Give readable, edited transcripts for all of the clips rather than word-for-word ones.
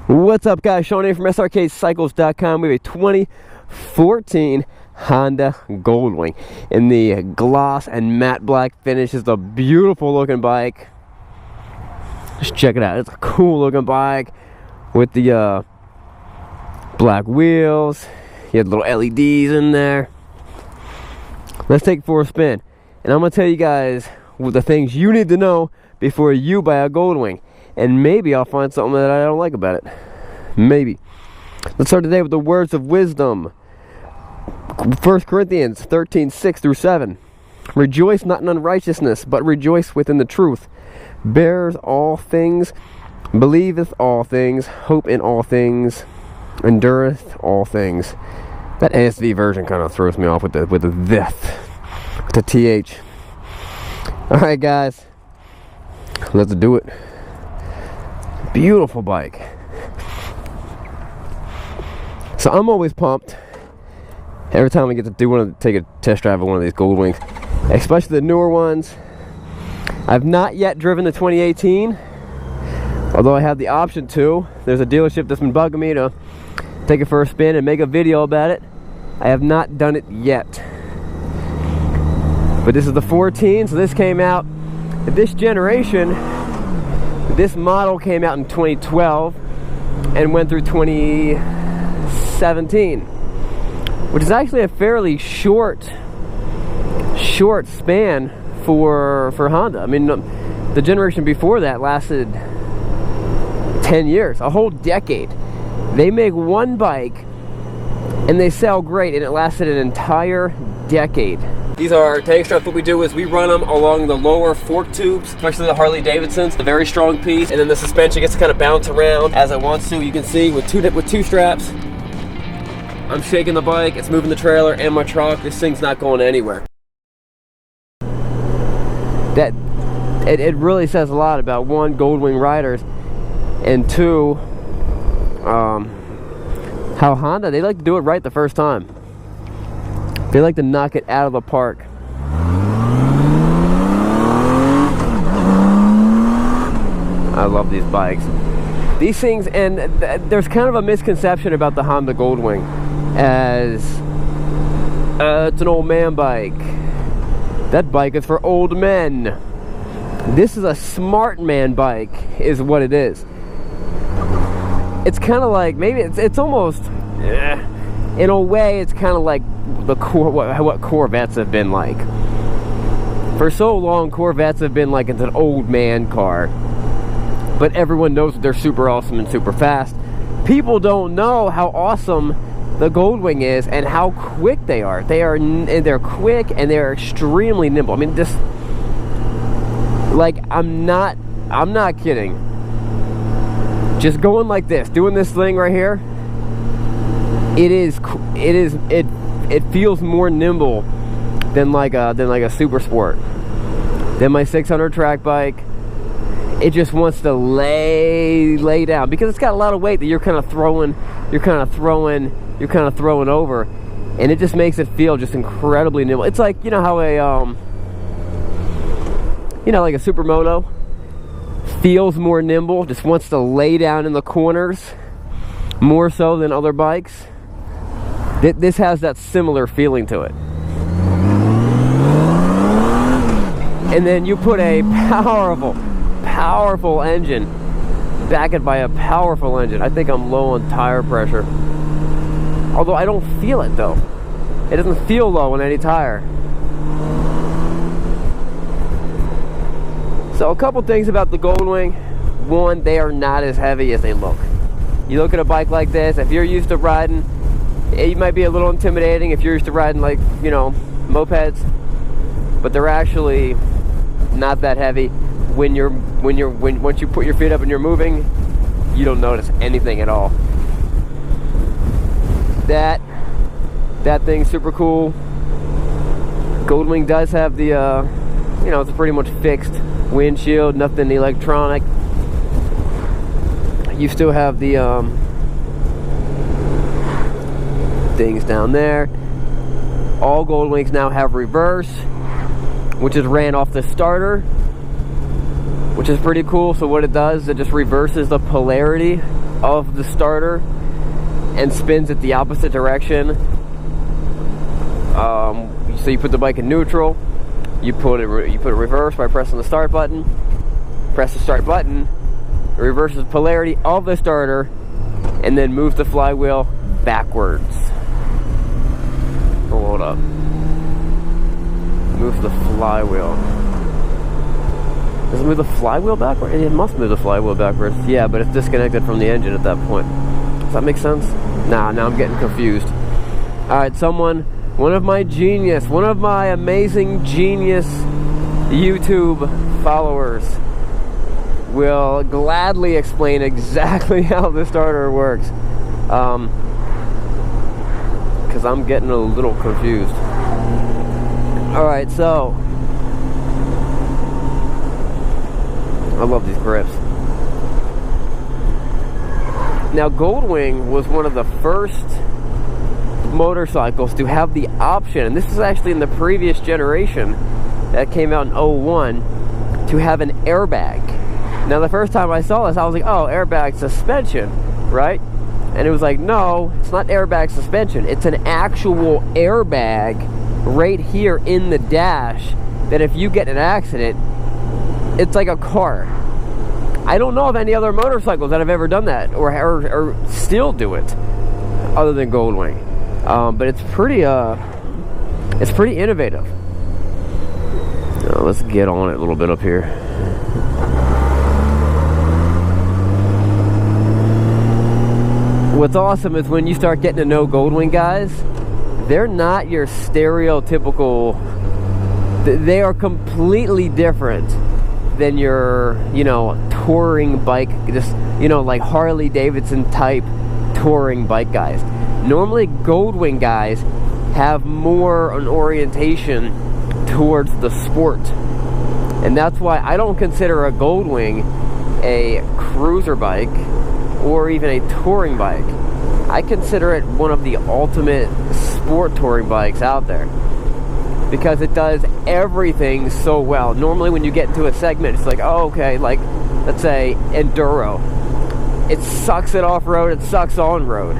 What's up, guys? Sean here from Srkcycles.com. We have a 2014 Honda Goldwing in the gloss and matte black finish. It's a beautiful looking bike. Just check it out. It's a cool looking bike with the black wheels. You have little LEDs in there. Let's take it for a spin, and I'm gonna tell you guys the things you need to know before you buy a Goldwing. And maybe I'll find something that I don't like about it. Maybe. Let's start today with the words of wisdom. 1 Corinthians 13:6-7. Rejoice not in unrighteousness, but rejoice within the truth. Bears all things, believeth all things, hope in all things, endureth all things. That ASV version kind of throws me off with the TH. All right, guys, let's do it. Beautiful bike. So I'm always pumped every time I get to take a test drive of one of these Goldwings, especially the newer ones. I've not yet driven the 2018, although I have the option to. There's a dealership that's been bugging me to take it for a spin and make a video about it. I have not done it yet, but this is the 14, so this came out this generation. This model came out in 2012 and went through 2017, which is actually a fairly short span for Honda. I mean, the generation before that lasted 10 years, a whole decade. They make one bike and they sell great, and it lasted an entire decade. These are tank straps. What we do is we run them along the lower fork tubes, especially the Harley Davidsons, a very strong piece, and then the suspension gets to kind of bounce around as it wants to. You can see with two straps, I'm shaking the bike, it's moving the trailer and my truck. This thing's not going anywhere. It really says a lot about, one, Goldwing riders, and two, how Honda, they like to do it right the first time. They like to knock it out of the park. I love these bikes. These things, and there's kind of a misconception about the Honda Goldwing as it's an old man bike. That bike is for old men. This is a smart man bike, is what it is. It's kind of like, maybe it's almost, in a way, it's kind of like what Corvettes have been like. For so long, Corvettes have been like, it's an old man car, but everyone knows that they're super awesome and super fast. People don't know how awesome the Goldwing is and how quick they are. They're quick and they're extremely nimble. I mean, just like, I'm not kidding. Just going like this, doing this thing right here, it feels more nimble than like a super sport, than my 600 track bike. It just wants to lay down because it's got a lot of weight that you're kind of throwing over, and it just makes it feel just incredibly nimble. It's like, you know how like a supermoto feels more nimble, just wants to lay down in the corners more so than other bikes. This has that similar feeling to it. And then you put a powerful engine, back it by a powerful engine. I think I'm low on tire pressure, although I don't feel it though. It doesn't feel low on any tire. So a couple things about the Goldwing. One, they are not as heavy as they look. You look at a bike like this, if you're used to riding, it might be a little intimidating if you're used to riding, like, you know, mopeds, but they're actually not that heavy. Once you put your feet up and you're moving, you don't notice anything at all. That thing's super cool. Goldwing does have the it's a pretty much fixed windshield, nothing electronic. You still have the things down there. All Goldwings now have reverse, which is ran off the starter. which is pretty cool. So what it does, it just reverses the polarity of the starter and spins it the opposite direction. So you put the bike in neutral, you put it reverse by pressing the start button. Press the start button, it reverses the polarity of the starter, and then move the flywheel backwards. Hold up. Move the flywheel. Does it move the flywheel backwards? It must move the flywheel backwards. Yeah, but it's disconnected from the engine at that point. Does that make sense? Nah, now I'm getting confused. Alright, one of my amazing genius YouTube followers will gladly explain exactly how the starter works. Because I'm getting a little confused. Alright, so I love these grips. Now, Goldwing was one of the first motorcycles to have the option, and this is actually in the previous generation that came out in 01, to have an airbag. Now, the first time I saw this, I was like, oh, airbag suspension, right? And it was like, no, it's not airbag suspension. It's an actual airbag right here in the dash that if you get in an accident, it's like a car. I don't know of any other motorcycles that have ever done that or still do it other than Goldwing. But it's pretty innovative. Let's get on it a little bit up here. What's awesome is when you start getting to know Goldwing guys, they're not your stereotypical, they are completely different than your, touring bike, just, like Harley Davidson type touring bike guys. Normally Goldwing guys have more an orientation towards the sport. And that's why I don't consider a Goldwing a cruiser bike or even a touring bike. I consider it one of the ultimate sport touring bikes out there because it does everything so well. Normally when you get into a segment, it's like, oh, okay, like let's say enduro. It sucks at off-road, it sucks on-road.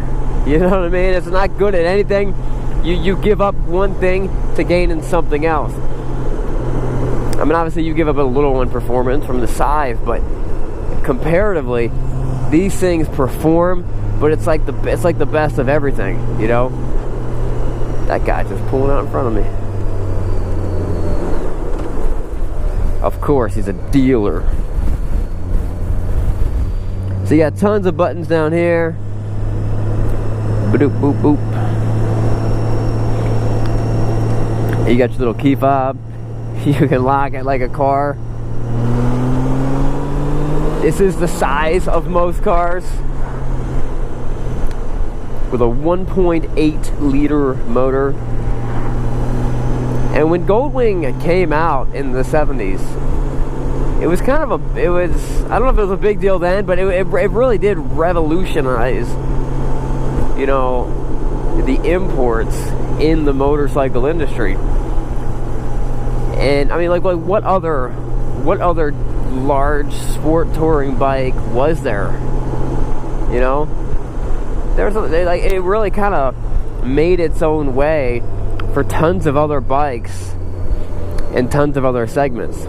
You know what I mean? It's not good at anything. You give up one thing to gain in something else. I mean, obviously you give up a little in performance from the size, but comparatively, these things perform, but it's like the best of everything, That guy just pulling out in front of me. Of course, he's a dealer. So you got tons of buttons down here. Boop, boop, boop. And you got your little key fob. You can lock it like a car. This is the size of most cars, with a 1.8 liter motor. And when Goldwing came out in the 70s, it was kind of I don't know if it was a big deal then, but it really did revolutionize, the imports in the motorcycle industry. And I mean, like what other large sport touring bike was there? It really kind of made its own way for tons of other bikes and tons of other segments.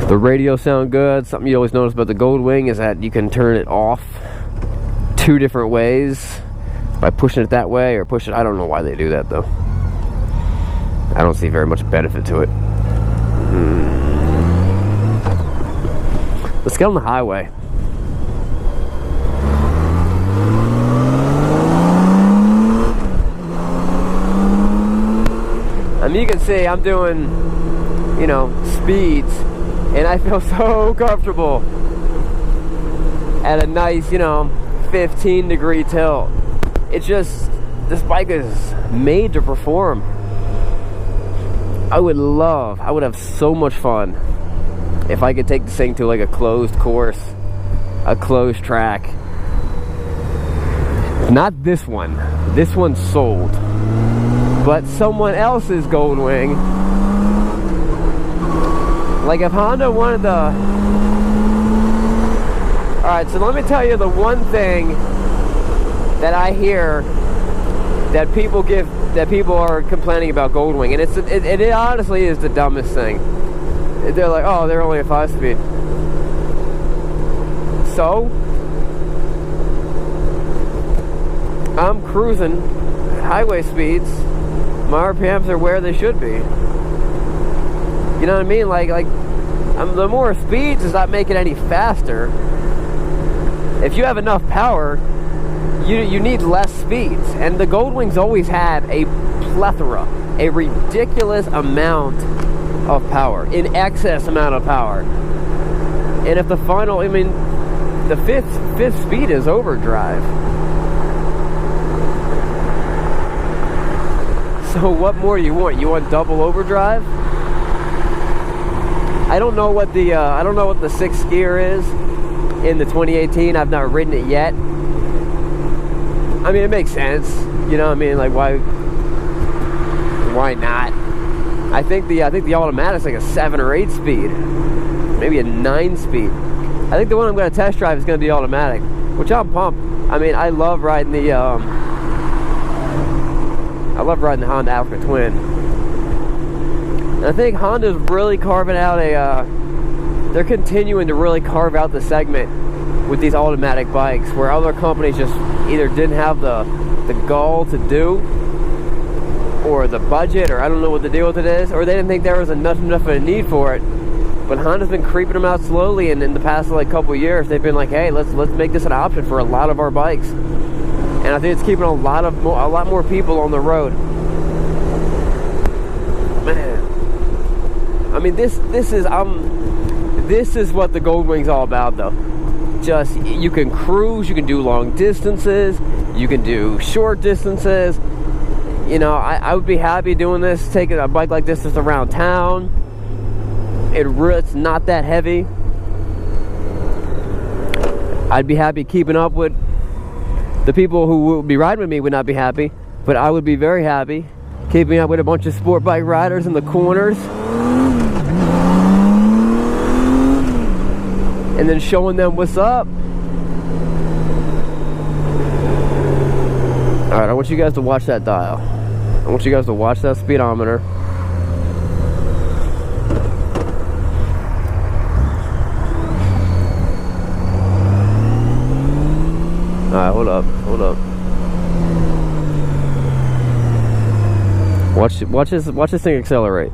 The radio sound good. Something you always notice about the Goldwing is that you can turn it off two different ways by pushing it that way or push it. I don't know why they do that though. I don't see very much benefit to it. Let's get on the highway. I mean, you can see I'm doing, speeds, and I feel so comfortable at a nice, 15-degree tilt. It's just, this bike is made to perform. I would have so much fun if I could take this thing to like a closed course, a closed track. Not this one. This one's sold. but someone else's Goldwing. Like if Honda wanted to... Alright, so let me tell you the one thing that I hear that people are complaining about Goldwing, and it honestly is the dumbest thing. They're like, oh, they're only a 5-speed. So I'm cruising highway speeds. My RPMs are where they should be. You know what I mean? Like the more speeds is not making it any faster. If you have enough power, you need less speeds. And the Goldwings always had a plethora, a ridiculous amount of power, in excess amount of power. And if the final, I mean, the fifth speed is overdrive. So what more do you want? You want double overdrive? I don't know what the 6th gear is in the 2018. I've not ridden it yet. I mean, it makes sense. You know what I mean? Like, why not? I think the automatic's like a 7 or 8 speed, maybe a 9 speed. I think the one I'm going to test drive is going to be automatic, which I'm pumped. I mean, I love riding the Honda Africa Twin. And I think Honda's really carving out they're continuing to really carve out the segment with these automatic bikes, where other companies just either didn't have the gall to do, or the budget, or I don't know what the deal with it is, or they didn't think there was enough of a need for it. But Honda's been creeping them out slowly, and in the past like couple years, they've been like, hey, let's make this an option for a lot of our bikes. And I think it's keeping a lot more people on the road. Man, I mean, this is what the Goldwing's all about, though. Just, you can cruise, you can do long distances, you can do short distances. You know, I would be happy doing this, taking a bike like this just around town. It's not that heavy. I'd be happy keeping up with the people who would be riding with me. Would not be happy, but I would be very happy keeping up with a bunch of sport bike riders in the corners, and then showing them what's up. Alright, I want you guys to watch that dial. I want you guys to watch that speedometer. Alright, hold up. Watch this thing accelerate.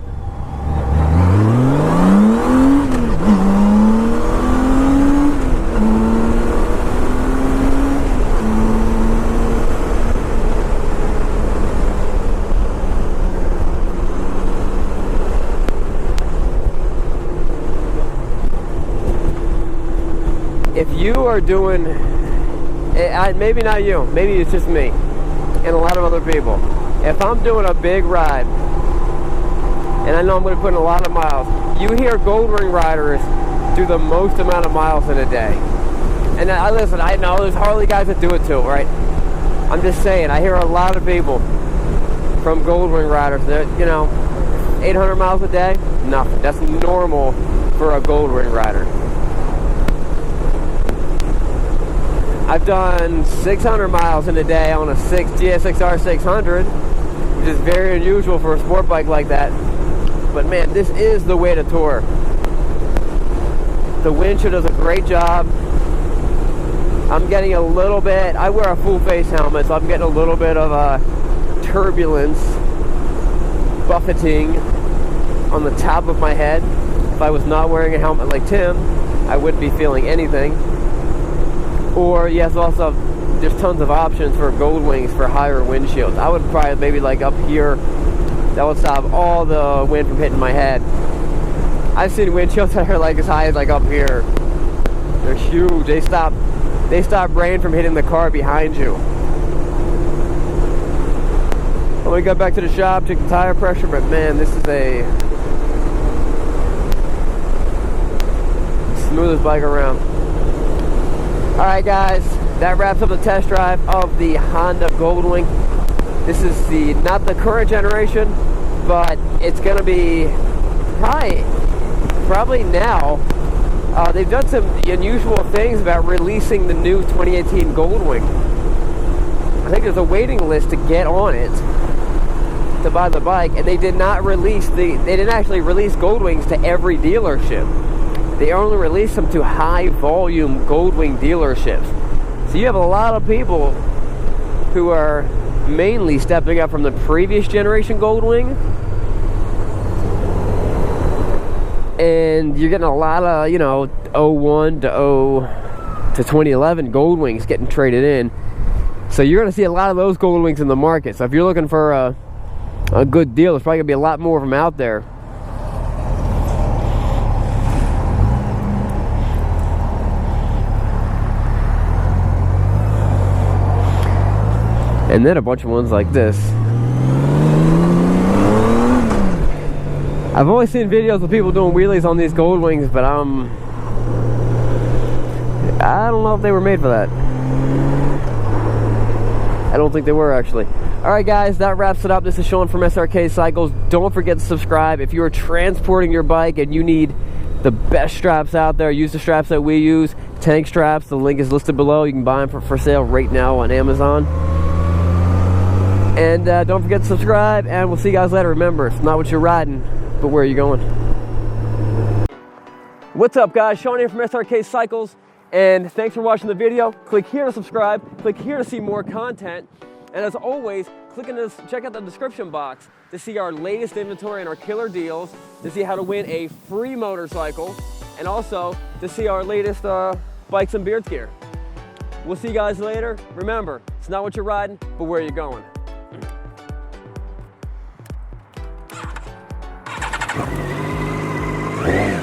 If you are doing, maybe not you, maybe it's just me and a lot of other people. If I'm doing a big ride, and I know I'm going to put in a lot of miles, you hear Goldwing riders do the most amount of miles in a day. And listen, I know there's Harley guys that do it too, right? I'm just saying, I hear a lot of people from Goldwing riders that, you know, 800 miles a day, nothing. That's normal for a Goldwing rider. I've done 600 miles in a day on a GSX-R 600, which is very unusual for a sport bike like that. But man, this is the way to tour. The windshield does a great job. I'm getting a little bit, I wear a full face helmet, so I'm getting a little bit of turbulence, buffeting on the top of my head. If I was not wearing a helmet like Tim, I wouldn't be feeling anything. Or yes, also there's tons of options for Goldwings for higher windshields. I would probably maybe like up here, that would stop all the wind from hitting my head. I've seen windshields that are like as high as like up here. They're huge. They stop rain from hitting the car behind you. When we got back to the shop, check the tire pressure, but man, this is a smoothest bike around. Alright guys, that wraps up the test drive of the Honda Goldwing. This is not the current generation, but it's going to be probably now. They've done some unusual things about releasing the new 2018 Goldwing. I think there's a waiting list to get on it to buy the bike, and they did not release they didn't actually release Goldwings to every dealership. They only released them to high volume Goldwing dealerships. So you have a lot of people who are mainly stepping up from the previous generation Goldwing, and you're getting a lot of, you know, 01 to 2011 Goldwings getting traded in. So you're going to see a lot of those Goldwings in the market. So if you're looking for a good deal, there's probably going to be a lot more of them out there. And then a bunch of ones like this. I've only seen videos of people doing wheelies on these Goldwings, but I don't know if they were made for that. I don't think they were, actually. Alright guys, that wraps it up. This is Sean from Srkcycles. Don't forget to subscribe. If you are transporting your bike and you need the best straps out there, use the straps that we use. Tank straps, the link is listed below. You can buy them for sale right now on Amazon. And don't forget to subscribe, and we'll see you guys later. Remember, it's not what you're riding, but where are you going? What's up guys, Sean here from Srkcycles, and thanks for watching the video. Click here to subscribe, click here to see more content, and as always, check out the description box to see our latest inventory and our killer deals, to see how to win a free motorcycle, and also to see our latest bikes and beards gear. We'll see you guys later. Remember, it's not what you're riding, but where are you going?